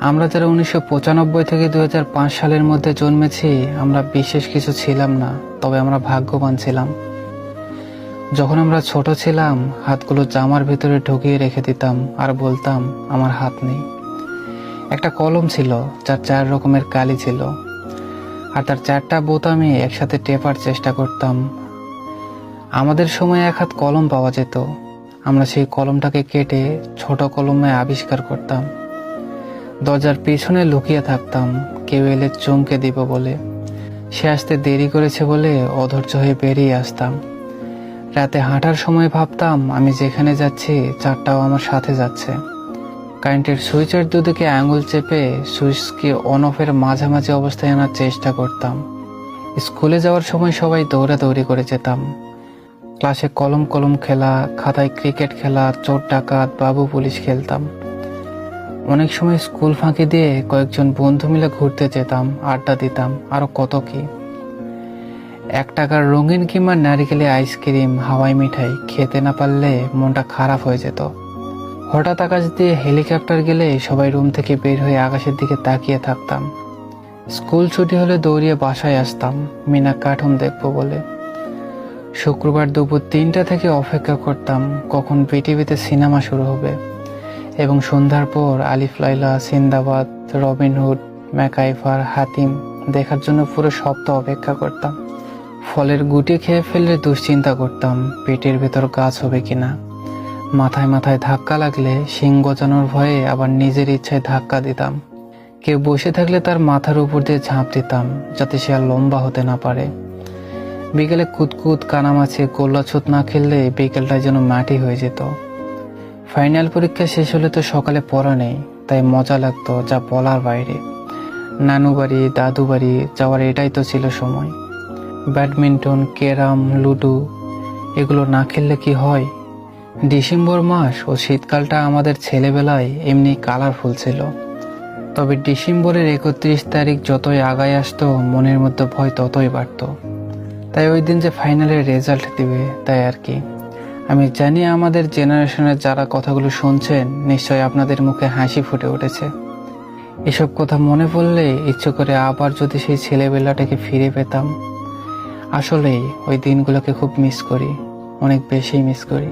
আমরা যারা 1995 থেকে 2005 সালের মধ্যে জন্মেছি, আমরা বিশেষ কিছু ছিলাম না, তবে আমরা ভাগ্যবান ছিলাম। যখন আমরা ছোট ছিলাম, হাতগুলো জামার ভিতরে ঢুকিয়ে রেখে দিতাম আর বলতাম আমার হাত নেই। একটা কলম ছিল যার 4 রকমের কালি ছিল, আর তার 4টা বোতামে একসাথে টেপার চেষ্টা করতাম। আমাদের সময় এক হাত কলম পাওয়া যেত, আমরা সেই কলমটাকে কেটে ছোট কলমে আবিষ্কার করতাম। দরজার পিছনে লুকিয়ে থাকতাম, কেউ এলে চমকে দিব বলে। সে আসতে দেরি করেছে বলে অধৈর্য হয়ে বেরিয়ে আসতাম। রাতে হাঁটার সময় ভাবতাম আমি যেখানে যাচ্ছি 4টাও আমার সাথে যাচ্ছে। কারেন্টের সুইচের দুদিকে আঙুল চেপে সুইচকে অন অফের মাঝামাঝি অবস্থায় আনার চেষ্টা করতাম। স্কুলে যাওয়ার সময় সবাই দৌড়াদৌড়ি করে যেতাম। ক্লাসে কলম কলম খেলা, খাতায় ক্রিকেট খেলা, চোর ডাকাত, বাবু পুলিশ খেলতাম। অনেক সময় স্কুল ফাঁকি দিয়ে কয়েকজন বন্ধু মিলে ঘুরতে যেতাম, আড্ডা দিতাম, আরো কত কি। 1 টাকার রঙিন কিংবা নারিকেলে আইসক্রিম, হাওয়াই মিঠাই খেতে না পারলে মনটা খারাপ হয়ে যেত। হঠাৎ আকাশ দিয়ে হেলিকপ্টার গেলে সবাই রুম থেকে বের হয়ে আকাশের দিকে তাকিয়ে থাকতাম। স্কুল ছুটি হলে দৌড়িয়ে বাসায় আসতাম মিনা কার্টুন দেখবো বলে। শুক্রবার দুপুর 3টা থেকে অপেক্ষা করতাম কখন বিটিভিতে সিনেমা শুরু হবে, এবং সন্ধ্যার পর আলিফ লায়লা, সিন্দাবাদ, রবিনহুড, ম্যাকাইফার, হাতিম দেখার জন্য পুরো সপ্তাহ অপেক্ষা করতাম। ফলের গুটি খেয়ে ফেললে দুশ্চিন্তা করতাম পেটের ভেতর গাছ হবে কিনা। মাথায় মাথায় ধাক্কা লাগলে শিং গজানোর ভয়ে আবার নিজের ইচ্ছায় ধাক্কা দিতাম। কেউ বসে থাকলে তার মাথার উপর দিয়ে ঝাঁপ দিতাম যাতে সে আর লম্বা হতে না পারে। বিকেলে কুতকুত, কানামাছি, গোল্লাছুত না খেললে বিকেলটা যেন মাটি হয়ে যেত। ফাইনাল পরীক্ষা শেষ হলে তো সকালে পড়া নেই, তাই মজা লাগতো যা বলার বাইরে। নানু বাড়ি, দাদু বাড়ি যাওয়ার এটাই তো ছিল সময়। ব্যাডমিন্টন, ক্যারাম, লুডো এগুলো না খেললে কি হয়। ডিসেম্বর মাস ও শীতকালটা আমাদের ছেলেবেলায় এমনি কালারফুল ছিল। তবে ডিসেম্বরের 31 তারিখ যতই আগায় আসতো, মনের মধ্যে ভয় ততই বাড়ত। তাই ওই দিন যে ফাইনালের রেজাল্ট দিবে তাই আর কি। আমি জানি আমাদের জেনারেশনের যারা কথাগুলো শুনছেন, নিশ্চয়ই আপনাদের মুখে হাসি ফুটে উঠেছে। এসব কথা মনে পড়লে ইচ্ছে করে আবার যদি সেই ছেলেবেলাটাকে ফিরে পেতাম। আসলেই ওই দিনগুলোকে খুব মিস করি, অনেক বেশি মিস করি।